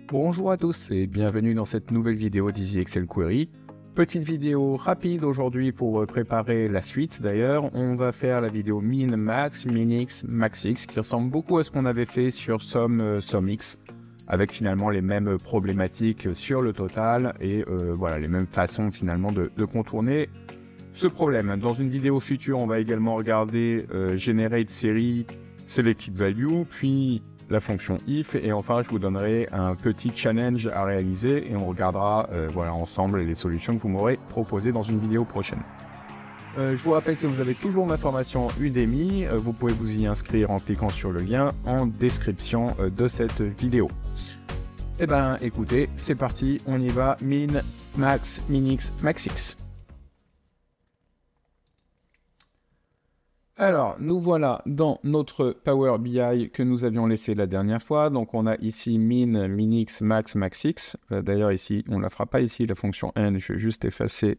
Bonjour à tous et bienvenue dans cette nouvelle vidéo d'Easy Excel Query. Petite vidéo rapide aujourd'hui pour préparer la suite d'ailleurs. On va faire la vidéo min, max, minx, maxx qui ressemble beaucoup à ce qu'on avait fait sur SUMX avec finalement les mêmes problématiques sur le total et voilà les mêmes façons finalement de contourner ce problème. Dans une vidéo future, on va également regarder Generate Series Selected Value, puis la fonction if, et enfin je vous donnerai un petit challenge à réaliser et on regardera voilà, ensemble les solutions que vous m'aurez proposées dans une vidéo prochaine. Je vous rappelle que vous avez toujours ma formation Udemy, vous pouvez vous y inscrire en cliquant sur le lien en description de cette vidéo. Eh ben écoutez, c'est parti, on y va, min, max, minx, maxx. Alors, nous voilà dans notre Power BI que nous avions laissé la dernière fois. Donc, on a ici min, minx, max, maxx. D'ailleurs, ici, on ne la fera pas ici, la fonction n. Je vais juste effacer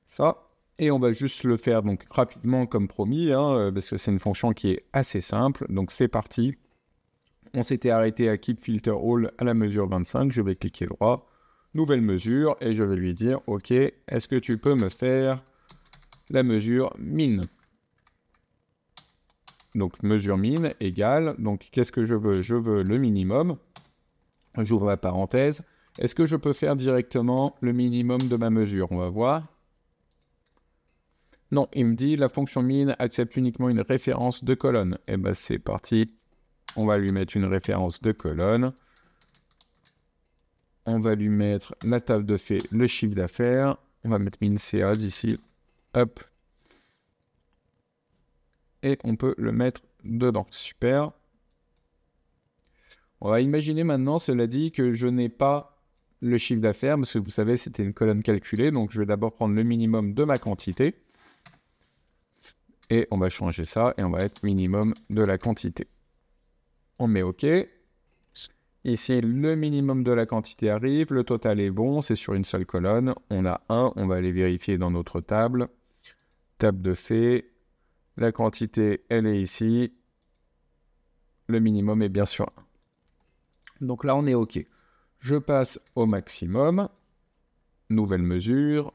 ça. Et on va juste le faire donc rapidement comme promis, hein, parce que c'est une fonction qui est assez simple. Donc, c'est parti. On s'était arrêté à Keep Filter All à la mesure 25. Je vais cliquer droit. Nouvelle mesure. Et je vais lui dire, OK, est-ce que tu peux me faire la mesure min ? Donc, mesure min égale, donc qu'est-ce que je veux? Je veux le minimum. J'ouvre la parenthèse. Est-ce que je peux faire directement le minimum de ma mesure? On va voir. Non, il me dit la fonction min accepte uniquement une référence de colonne. Eh bien, c'est parti. On va lui mettre une référence de colonne. On va lui mettre la table de fait, le chiffre d'affaires. On va mettre min CA d'ici. Hop. Et on peut le mettre dedans. Super. On va imaginer maintenant, cela dit, que je n'ai pas le chiffre d'affaires, parce que vous savez, c'était une colonne calculée, donc je vais d'abord prendre le minimum de ma quantité. Et on va changer ça, et on va être minimum de la quantité. On met OK. Ici, le minimum de la quantité arrive, le total est bon, c'est sur une seule colonne. On a 1, on va aller vérifier dans notre table. Table de fait. La quantité, elle est ici. Le minimum est bien sûr 1. Donc là, on est OK. Je passe au maximum. Nouvelle mesure.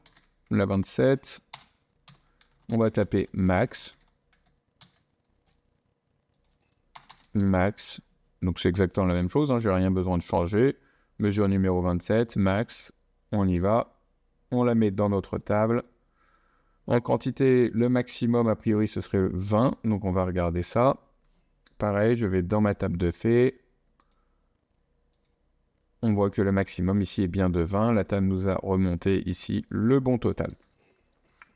La 27. On va taper max. Max. Donc c'est exactement la même chose. Hein, je n'ai rien besoin de changer. Mesure numéro 27. Max. On y va. On la met dans notre table. En quantité, le maximum, a priori, ce serait 20. Donc on va regarder ça. Pareil, je vais dans ma table de fait. On voit que le maximum ici est bien de 20. La table nous a remonté ici le bon total.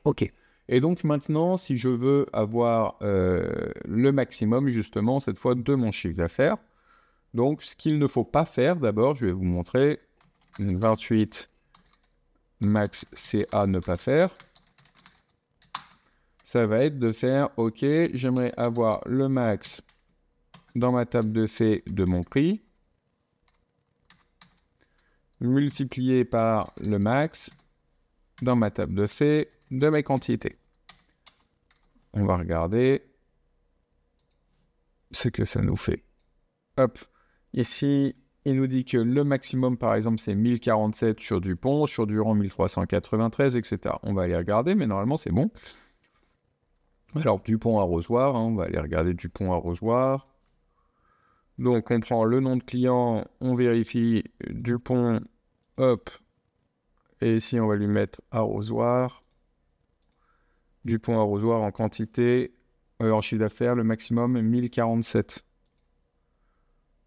OK. Et donc maintenant, si je veux avoir le maximum, justement, cette fois, de mon chiffre d'affaires, donc ce qu'il ne faut pas faire, d'abord, je vais vous montrer 28 max CA ne pas faire. Ça va être de faire, OK, j'aimerais avoir le max dans ma table de fait de mon prix, multiplié par le max dans ma table de fait de mes quantités. On va regarder ce que ça nous fait. Hop, ici, il nous dit que le maximum, par exemple, c'est 1047 sur Dupont, sur Durand 1393, etc. On va aller regarder, mais normalement, c'est bon. Alors, Dupont-Arrosoir, hein, on va aller regarder Dupont-Arrosoir. Donc, on prend le nom de client, on vérifie Dupont, hop, et ici, on va lui mettre Arrosoir. Dupont-Arrosoir en quantité, en chiffre d'affaires, le maximum 1047.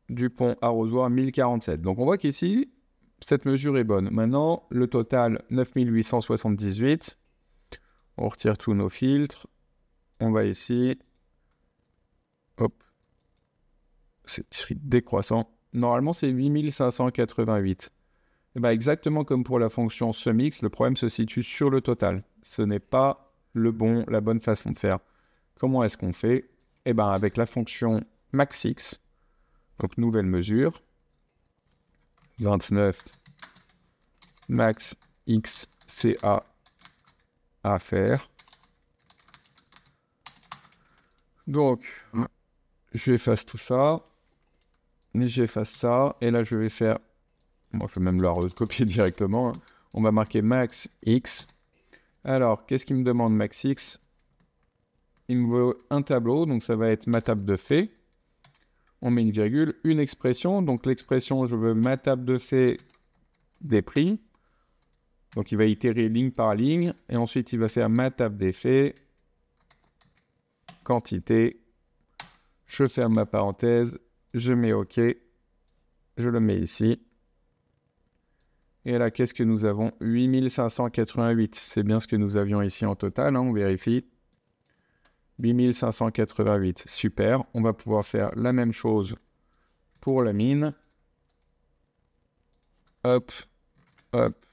Dupont-Arrosoir 1047. Donc on voit qu'ici, cette mesure est bonne. Maintenant, le total 9878. On retire tous nos filtres. On va ici. Hop. C'est décroissant. Normalement, c'est 8588. Et bien, exactement comme pour la fonction SUMX, le problème se situe sur le total. Ce n'est pas la bonne façon de faire. Comment est-ce qu'on fait? Eh bien, avec la fonction maxx. Donc, nouvelle mesure, 29 max x CA à faire. Donc, j'efface tout ça. j'efface ça, et là je vais faire, moi je vais même la recopier directement, hein. On va marquer max x. Alors, qu'est-ce qu'il me demande max x? Il me veut un tableau, donc ça va être ma table de faits. On met une virgule, une expression, donc l'expression, je veux ma table de faits des prix. Donc il va itérer ligne par ligne, et ensuite il va faire ma table des faits, quantité, je ferme ma parenthèse, je mets OK, je le mets ici. Et là, qu'est-ce que nous avons? 8588, c'est bien ce que nous avions ici en total, hein, on vérifie. 8588, super. On va pouvoir faire la même chose pour la mine. Hop, hop,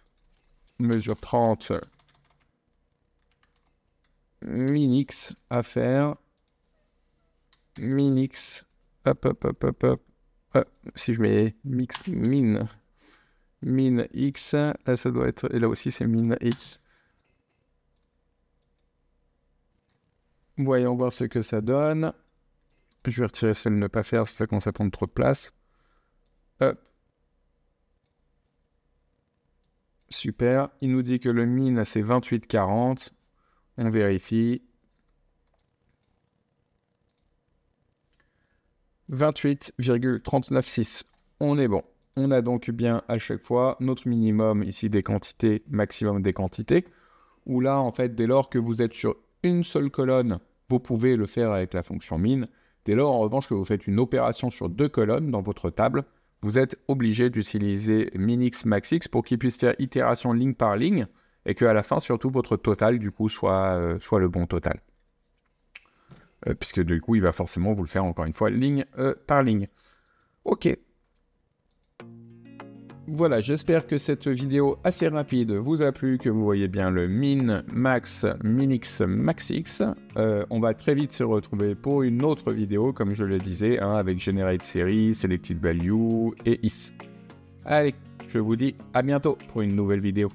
mesure 30. Minix à faire. Minix, hop, hop, hop, hop, hop. Si je mets mix, mine X, là ça doit être, et là aussi c'est mine X. Voyons voir ce que ça donne. Je vais retirer celle de ne pas faire, parce que ça commence à prendre trop de place. Hop. Super. Il nous dit que le min c'est 28,40. On vérifie. 28,396. On est bon. On a donc bien à chaque fois notre minimum ici des quantités, maximum des quantités. Où là, en fait, dès lors que vous êtes sur une seule colonne, vous pouvez le faire avec la fonction min. Dès lors, en revanche, que vous faites une opération sur deux colonnes dans votre table, vous êtes obligé d'utiliser minix maxx pour qu'il puisse faire itération ligne par ligne et qu'à la fin, surtout, votre total, du coup, soit le bon total. Puisque du coup, il va forcément vous le faire, encore une fois, ligne par ligne. Ok. Voilà, j'espère que cette vidéo assez rapide vous a plu, que vous voyez bien le min, max, minix, maxx. On va très vite se retrouver pour une autre vidéo, comme je le disais, hein, avec Generate Series, Selected Value et is. Allez, je vous dis à bientôt pour une nouvelle vidéo.